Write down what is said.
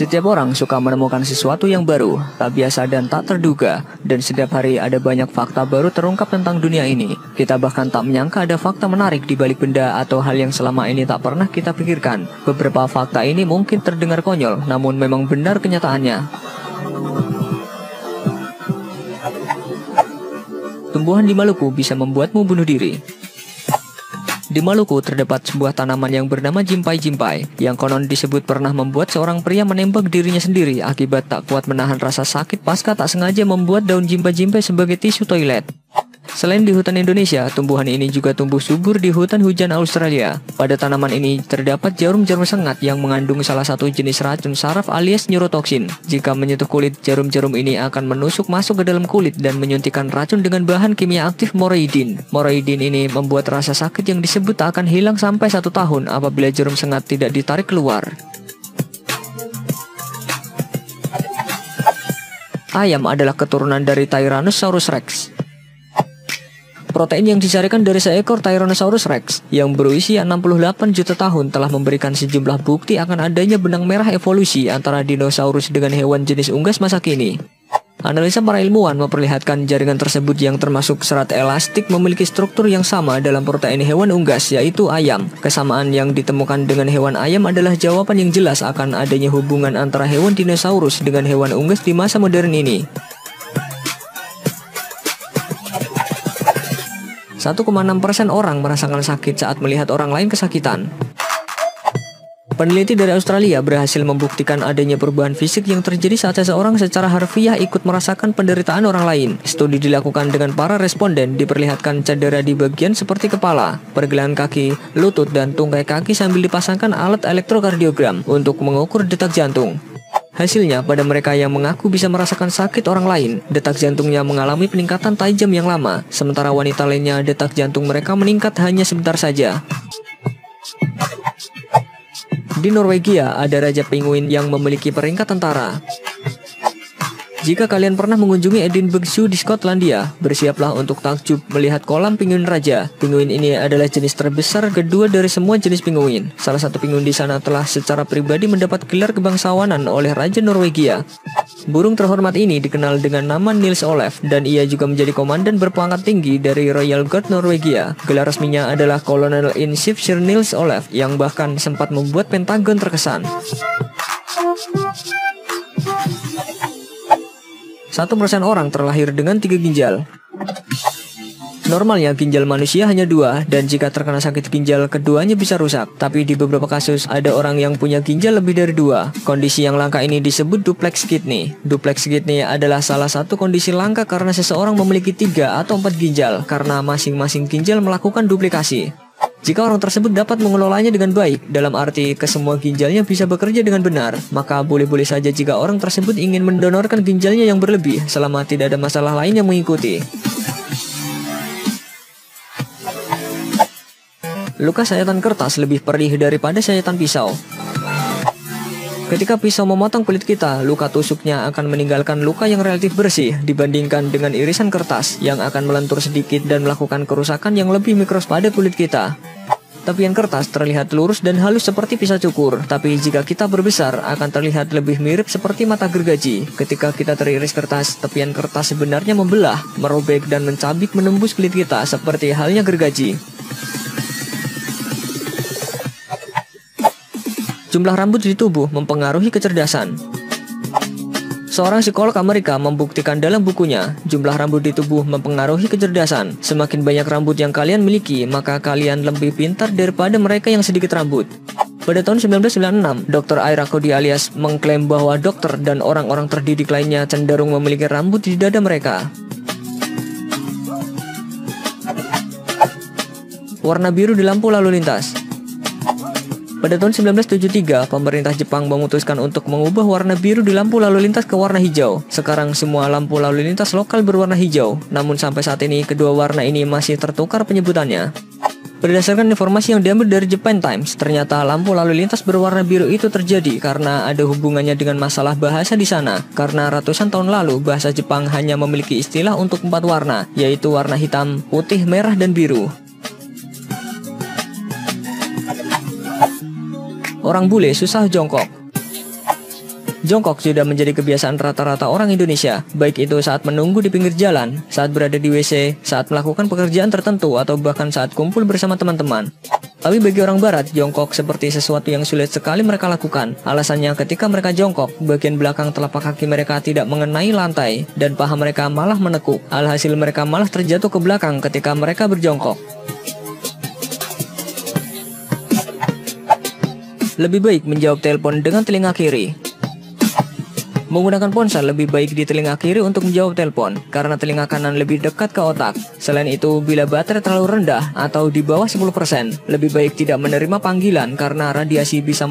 Setiap orang suka menemukan sesuatu yang baru, tak biasa dan tak terduga. Dan setiap hari ada banyak fakta baru terungkap tentang dunia ini. Kita bahkan tak menyangka ada fakta menarik di balik benda atau hal yang selama ini tak pernah kita pikirkan. Beberapa fakta ini mungkin terdengar konyol, namun memang benar kenyataannya. Tumbuhan di Maluku bisa membuatmu bunuh diri. Di Maluku terdapat sebuah tanaman yang bernama jimpai-jimpai, yang konon disebut pernah membuat seorang pria menembak dirinya sendiri akibat tak kuat menahan rasa sakit pasca tak sengaja membuat daun jimpai-jimpai sebagai tisu toilet. Selain di hutan Indonesia, tumbuhan ini juga tumbuh subur di hutan hujan Australia. Pada tanaman ini terdapat jarum-jarum sengat yang mengandung salah satu jenis racun saraf alias neurotoksin. Jika menyentuh kulit, jarum-jarum ini akan menusuk masuk ke dalam kulit dan menyuntikkan racun dengan bahan kimia aktif moroidin. Moroidin ini membuat rasa sakit yang disebut tak akan hilang sampai 1 tahun apabila jarum sengat tidak ditarik keluar. Ayam adalah keturunan dari Tyrannosaurus rex. Protein yang dicarikan dari seekor Tyrannosaurus rex yang berusia 68 juta tahun telah memberikan sejumlah bukti akan adanya benang merah evolusi antara dinosaurus dengan hewan jenis unggas masa kini. Analisa para ilmuwan memperlihatkan jaringan tersebut yang termasuk serat elastik memiliki struktur yang sama dalam protein hewan unggas, yaitu ayam. Kesamaan yang ditemukan dengan hewan ayam adalah jawaban yang jelas akan adanya hubungan antara hewan dinosaurus dengan hewan unggas di masa modern ini. 1,6% orang merasakan sakit saat melihat orang lain kesakitan. Peneliti dari Australia berhasil membuktikan adanya perubahan fisik yang terjadi saat seseorang secara harfiah ikut merasakan penderitaan orang lain. Studi dilakukan dengan para responden diperlihatkan cedera di bagian seperti kepala, pergelangan kaki, lutut, dan tungkai kaki sambil dipasangkan alat elektrokardiogram untuk mengukur detak jantung. Hasilnya, pada mereka yang mengaku bisa merasakan sakit orang lain, detak jantungnya mengalami peningkatan tajam yang lama, sementara wanita lainnya detak jantung mereka meningkat hanya sebentar saja. Di Norwegia, ada raja penguin yang memiliki peringkat tentara. Jika kalian pernah mengunjungi Edinburgh Zoo di Skotlandia, bersiaplah untuk takjub melihat kolam penguin raja. Penguin ini adalah jenis terbesar kedua dari semua jenis penguin. Salah satu penguin di sana telah secara pribadi mendapat gelar kebangsawanan oleh Raja Norwegia. Burung terhormat ini dikenal dengan nama Nils Olaf, dan ia juga menjadi komandan berpangkat tinggi dari Royal Guard Norwegia. Gelar resminya adalah Colonel in Chief Sir Nils Olaf, yang bahkan sempat membuat Pentagon terkesan. 1% orang terlahir dengan 3 ginjal. Normalnya ginjal manusia hanya 2, dan jika terkena sakit ginjal keduanya bisa rusak. Tapi di beberapa kasus ada orang yang punya ginjal lebih dari 2. Kondisi yang langka ini disebut duplex kidney. Duplex kidney adalah salah satu kondisi langka karena seseorang memiliki 3 atau 4 ginjal karena masing-masing ginjal melakukan duplikasi. Jika orang tersebut dapat mengelolanya dengan baik, dalam arti kesemua ginjalnya bisa bekerja dengan benar, maka boleh-boleh saja jika orang tersebut ingin mendonorkan ginjalnya yang berlebih selama tidak ada masalah lain yang mengikuti. Luka sayatan kertas lebih perih daripada sayatan pisau. Ketika pisau memotong kulit kita, luka tusuknya akan meninggalkan luka yang relatif bersih dibandingkan dengan irisan kertas yang akan melentur sedikit dan melakukan kerusakan yang lebih mikros pada kulit kita. Tepian kertas terlihat lurus dan halus seperti pisau cukur, tapi jika kita berbesar akan terlihat lebih mirip seperti mata gergaji. Ketika kita teriris kertas, tepian kertas sebenarnya membelah, merobek dan mencabik menembus kulit kita seperti halnya gergaji. Jumlah rambut di tubuh mempengaruhi kecerdasan. Seorang psikolog Amerika membuktikan dalam bukunya, jumlah rambut di tubuh mempengaruhi kecerdasan. Semakin banyak rambut yang kalian miliki, maka kalian lebih pintar daripada mereka yang sedikit rambut. Pada tahun 1996, Dr. Ira Cody alias mengklaim bahwa dokter dan orang-orang terdidik lainnya cenderung memiliki rambut di dada mereka. Warna biru di lampu lalu lintas. Pada tahun 1973, pemerintah Jepang memutuskan untuk mengubah warna biru di lampu lalu lintas ke warna hijau. Sekarang semua lampu lalu lintas lokal berwarna hijau, namun sampai saat ini kedua warna ini masih tertukar penyebutannya. Berdasarkan informasi yang diambil dari Japan Times, ternyata lampu lalu lintas berwarna biru itu terjadi karena ada hubungannya dengan masalah bahasa di sana. Karena ratusan tahun lalu, bahasa Jepang hanya memiliki istilah untuk 4 warna, yaitu warna hitam, putih, merah, dan biru. Orang bule susah jongkok. Jongkok sudah menjadi kebiasaan rata-rata orang Indonesia, baik itu saat menunggu di pinggir jalan, saat berada di WC, saat melakukan pekerjaan tertentu, atau bahkan saat kumpul bersama teman-teman. Tapi bagi orang barat, jongkok seperti sesuatu yang sulit sekali mereka lakukan. Alasannya ketika mereka jongkok, bagian belakang telapak kaki mereka tidak mengenai lantai, dan paha mereka malah menekuk. Alhasil mereka malah terjatuh ke belakang ketika mereka berjongkok. Lebih baik menjawab telepon dengan telinga kiri. Menggunakan ponsel lebih baik di telinga kiri untuk menjawab telepon, karena telinga kanan lebih dekat ke otak. Selain itu, bila baterai terlalu rendah atau di bawah 10%, lebih baik tidak menerima panggilan karena radiasi bisa